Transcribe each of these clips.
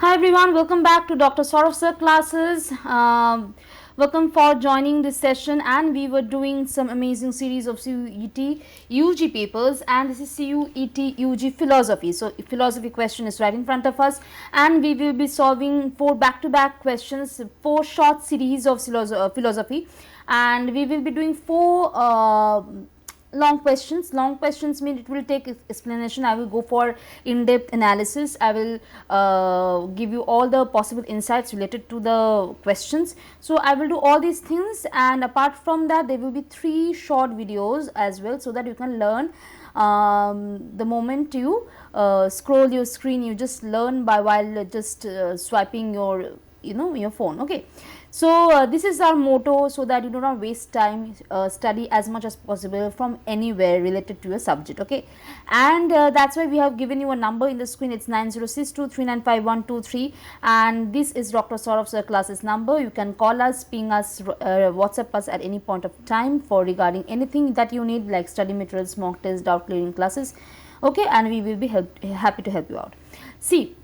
Hi everyone, welcome back to Dr. Saurav Sir classes. Welcome for joining this session, and we were doing some amazing series of CUET UG papers, and this is CUET UG philosophy. So philosophy question is right in front of us, and we will be solving 4 back-to-back questions, 4 short series of philosophy, and we will be doing 4 long questions mean it will take explanation. I will go for in-depth analysis. I will give you all the possible insights related to the questions. So I will do all these things, and apart from that there will be 3 short videos as well, so that you can learn the moment you scroll your screen. You just learn by while just swiping your your phone. Okay, so this is our motto, so that you do not waste time. Study as much as possible from anywhere related to your subject. Okay, and that's why we have given you a number in the screen. It's 9062395123, and this is Dr. Saurav Sir classes number. You can call us, ping us, WhatsApp us at any point of time for regarding anything that you need, like study materials, mock tests, doubt clearing classes. Okay, and we will be happy to help you out. See,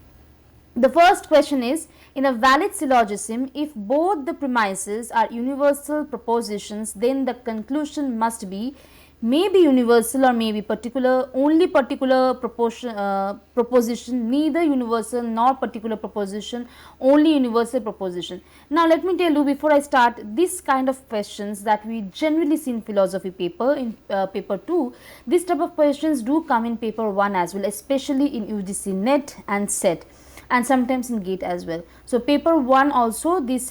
the first question is, in a valid syllogism, if both the premises are universal propositions, then the conclusion must be may be universal or may be particular, only particular proposition, neither universal nor particular proposition, only universal proposition. Now let me tell you before I start, this kind of questions that we generally see in philosophy paper, in paper 2, this type of questions do come in paper 1 as well, especially in UGC NET and SET, and sometimes in GATE as well. So paper 1 also, this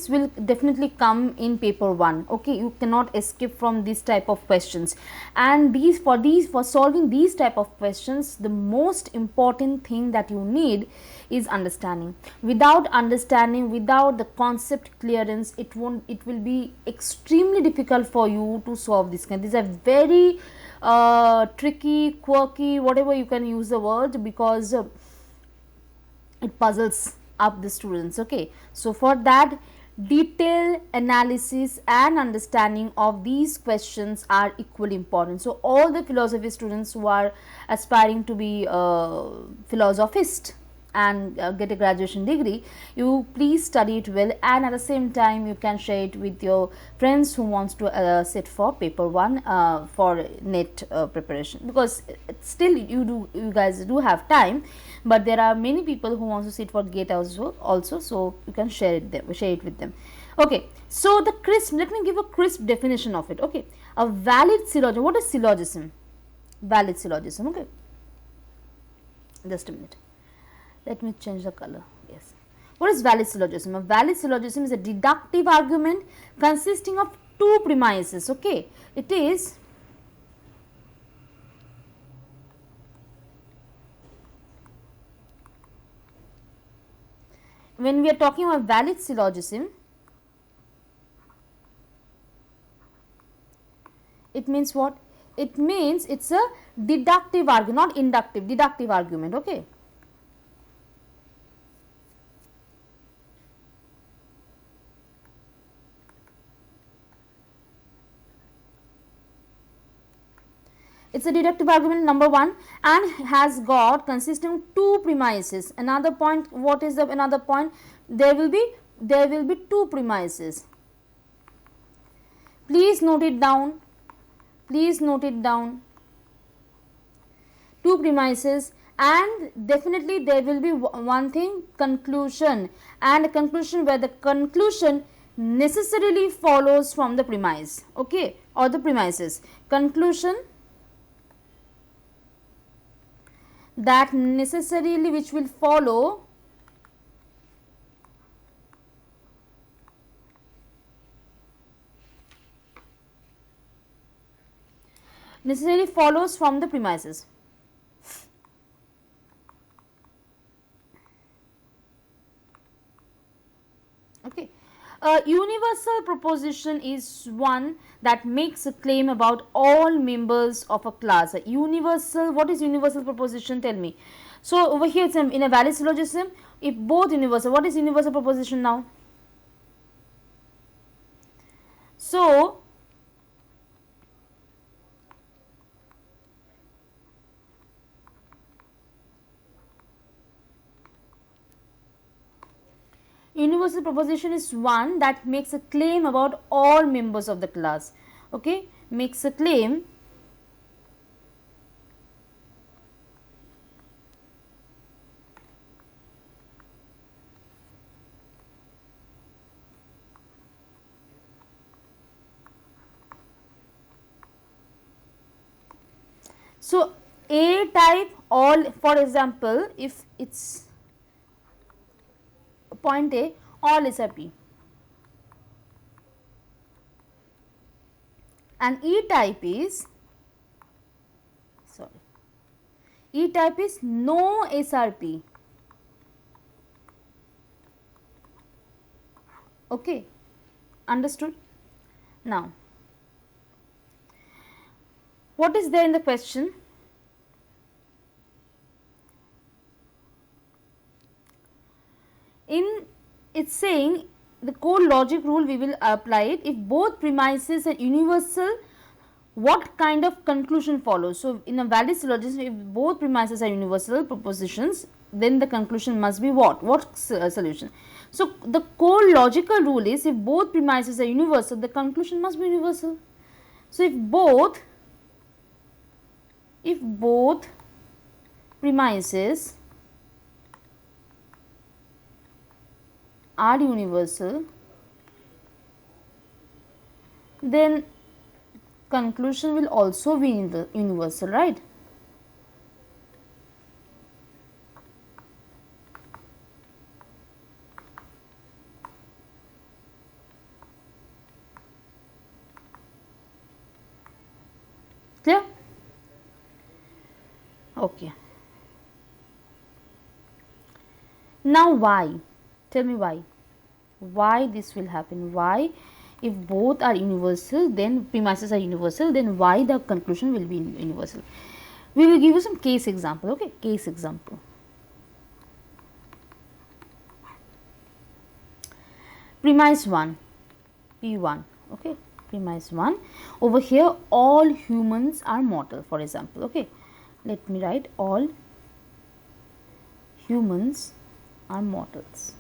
will definitely come in paper 1. Okay, you cannot escape from this type of questions, and for solving these type of questions, the most important thing that you need is understanding. Without understanding, without the concept clearance, it will be extremely difficult for you to solve this kind. These are very tricky, quirky, whatever you can use the word, because it puzzles up the students. Okay, so for that, detailed analysis and understanding of these questions are equally important. So all the philosophy students who are aspiring to be philosophist and get a graduation degree, you please study it well, and at the same time you can share it with your friends who wants to sit for paper 1 for NET preparation, because still you guys do have time, but there are many people who want to sit for GATE also, so you can share it with them. Okay, so the crisp, let me give a crisp definition of it. Okay, a valid syllogism. What is syllogism? Valid syllogism. Okay, just a minute, let me change the color. Yes, what is valid syllogism? A valid syllogism is a deductive argument consisting of 2 premises. Okay, it is when we are talking about valid syllogism, it means what? It means it's a deductive argument, not inductive, deductive argument. Okay, it's a deductive argument number 1, and has got consisting of 2 premises. Another point, what is the another point? There will be 2 premises. Please note it down. Please note it down. 2 premises, and definitely there will be one thing, conclusion, and a conclusion where the conclusion necessarily follows from the premise. Okay, or the premises. Conclusion that necessarily which will follow necessarily follows from the premises. Okay, a universal proposition is one that makes a claim about all members of a class. A universal, what is universal proposition? Tell me. So over here it's in a valid syllogism, if both universal, what is universal proposition now? So Universal proposition is one that makes a claim about all members of the class. Okay, makes a claim so A type all, for example, if it's point A, all is a P, and E type is, sorry, E type is no SRP. Okay, understood? Now, what is there in the question? In it's saying the core logic rule, we will apply it if both premises are universal, what kind of conclusion follows. So, in a valid syllogism, if both premises are universal propositions, then the conclusion must be what solution. So, the core logical rule is if both premises are universal, the conclusion must be universal. So, if both premises are universal, then conclusion will also be universal, right? Clear? Okay. Now why? Tell me why. Why this will happen? Why, if both are universal, then premises are universal, then why the conclusion will be universal? We will give you some case example. Okay, case example. Premise 1, P1. Okay, premise 1. Over here, all humans are mortal, for example. Okay, let me write all humans are mortals,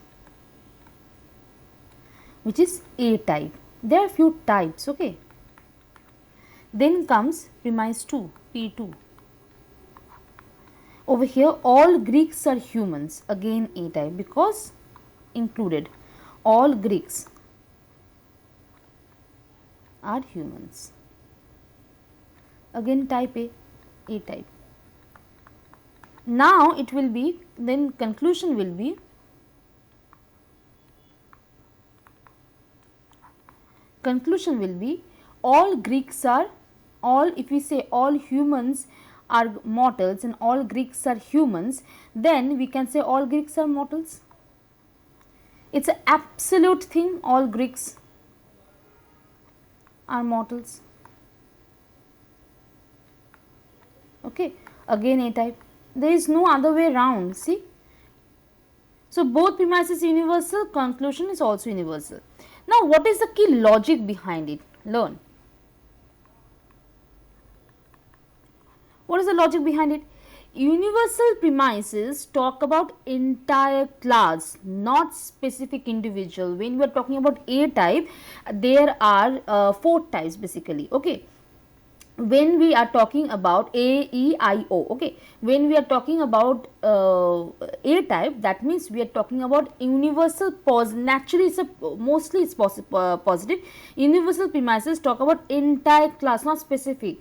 which is A type. There are few types. Okay, then comes premise 2, P2. Over here, all Greeks are humans, again A type, because included, all Greeks are humans, again type A type. Now it will be, then conclusion will be all Greeks are, all, if we say all humans are mortals and all Greeks are humans, then we can say all Greeks are mortals. It's an absolute thing, all Greeks are mortals. Okay, again A type. There is no other way round, see. So, both premises universal, conclusion is also universal. Now, what is the key logic behind it? Learn. What is the logic behind it? Universal premises talk about entire class, not specific individual. When we are talking about A type, there are 4 types basically. Okay, when we are talking about A, E, I, O. Okay, when we are talking about A type, that means we are talking about universal naturally it's mostly it's positive. Universal premises talk about entire class, not specific,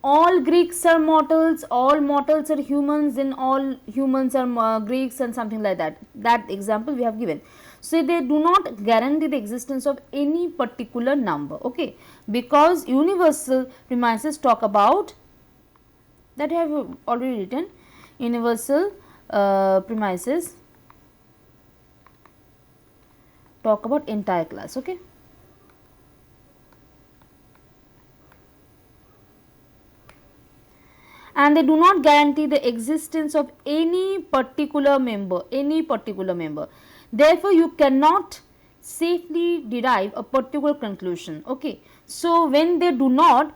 all Greeks are mortals, all mortals are humans, and all humans are Greeks, and something like that. That example we have given. So, they do not guarantee the existence of any particular number, okay, because universal premises talk about, that I have already written, universal premises talk about entire class. Okay. And they do not guarantee the existence of any particular member, Therefore, you cannot safely derive a particular conclusion. Okay. So, when they do not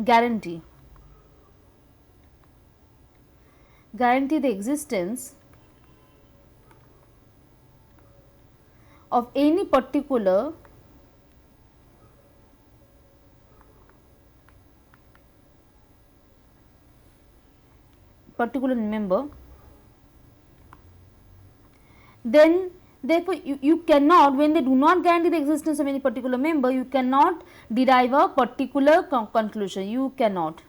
guarantee guarantee the existence of any particular member, then therefore you cannot, when they do not guarantee the existence of any particular member, you cannot derive a particular conclusion, you cannot.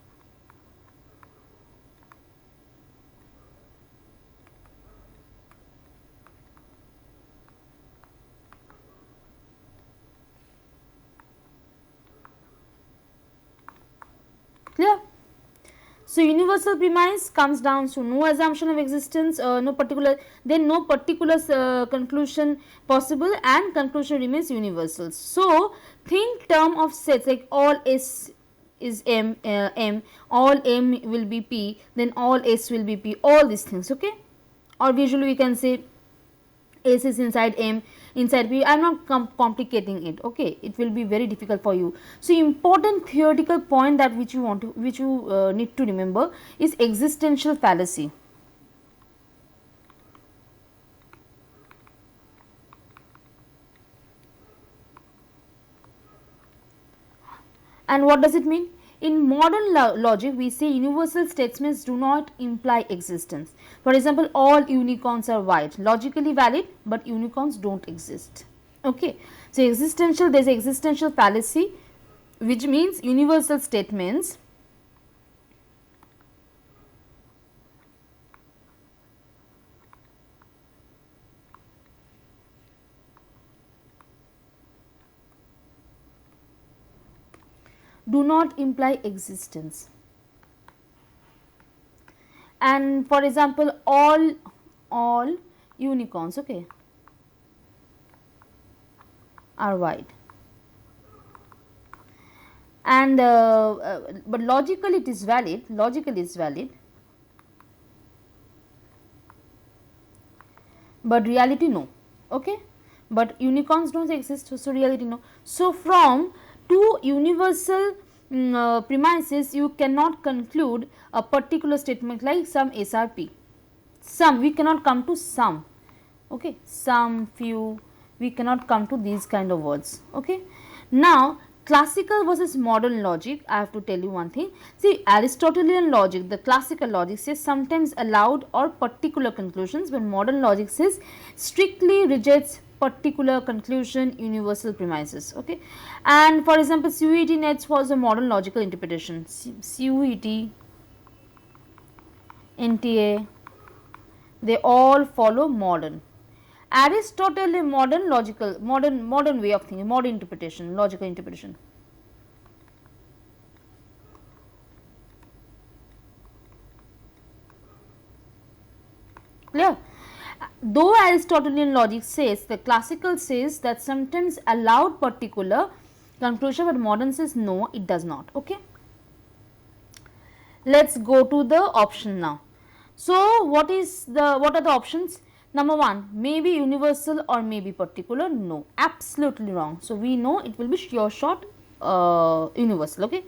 Clear? So universal premise comes down to no assumption of existence, no particular, then no particular conclusion possible, and conclusion remains universal. So think term of sets like all S is M, all M will be P, then all S will be P, all these things, okay. Or visually we can say S is inside M, inside P. I am not complicating it, okay. It will be very difficult for you. So important theoretical point that which you need to remember is existential fallacy. And what does it mean? In modern logic, we say universal statements do not imply existence. For example, all unicorns are white. Logically valid, but unicorns don't exist. Okay. So, there is existential fallacy, which means universal statements do not imply existence. And for example, all unicorns, okay, are white. And but logically it is valid, but reality no, okay. But unicorns don't exist, so reality no. So from two universal premises, you cannot conclude a particular statement like some SRP. Some, we cannot come to some, okay, some, few, we cannot come to these kind of words, okay. Now classical versus modern logic, I have to tell you one thing. See, Aristotelian logic, the classical logic says sometimes allowed or particular conclusions, when modern logic says strictly rejects particular conclusion, universal premises, okay. And for example, CUET nets was a modern logical interpretation. CUET, NTA, they all follow modern. Aristotle, a modern logical, modern way of thinking, modern interpretation, logical interpretation. Clear? Though Aristotelian logic says, the classical says that sometimes allowed particular conclusion, but modern says no, it does not, okay. Let's go to the option now. So what are the options? Number one, maybe universal or maybe particular. No, absolutely wrong. So we know it will be sure short universal, okay.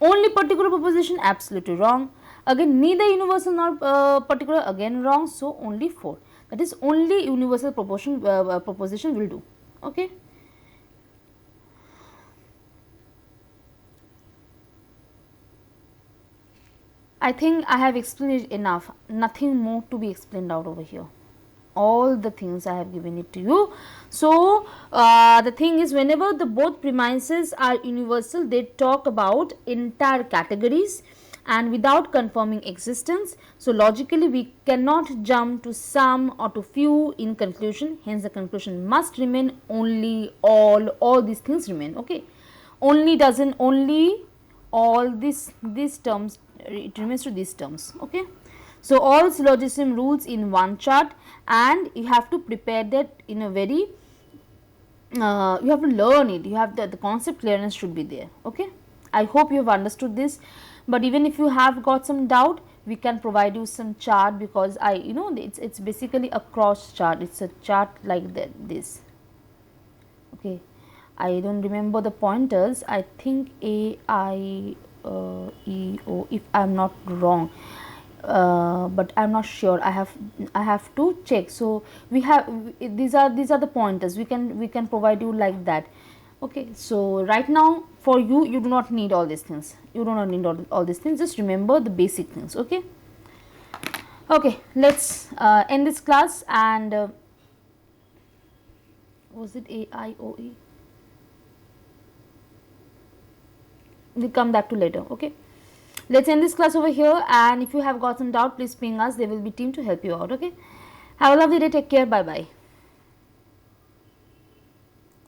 Only particular proposition, absolutely wrong. Again, neither universal nor particular, again wrong. So only 4. That is, only universal proposition will do, okay. I think I have explained it enough, nothing more to be explained out over here. All the things I have given it to you. So the thing is, whenever the both premises are universal, they talk about entire categories and without confirming existence. So logically we cannot jump to some or to few in conclusion, hence the conclusion must remain only, all these things remain, okay. Only doesn't, only, all these terms, it remains to these terms, okay. So all syllogism rules in one chart, and you have to prepare that in a very you have to learn it, you have the concept clearness should be there, okay. I hope you have understood this, but even if you have got some doubt, we can provide you some chart, because it's basically a cross chart, it's a chart like this, okay. I don't remember the pointers, I think EO, if I am not wrong, but I am not sure. I have to check. So we have, these are the pointers we can provide you like that. Okay, so right now for you, you do not need all these things. You do not need all these things. Just remember the basic things. Okay. Okay, let's end this class, and was it AIOE? We'll come back to later. Okay, let's end this class over here, and if you have got some doubt, please ping us. There will be team to help you out. Okay, have a lovely day. Take care. Bye bye.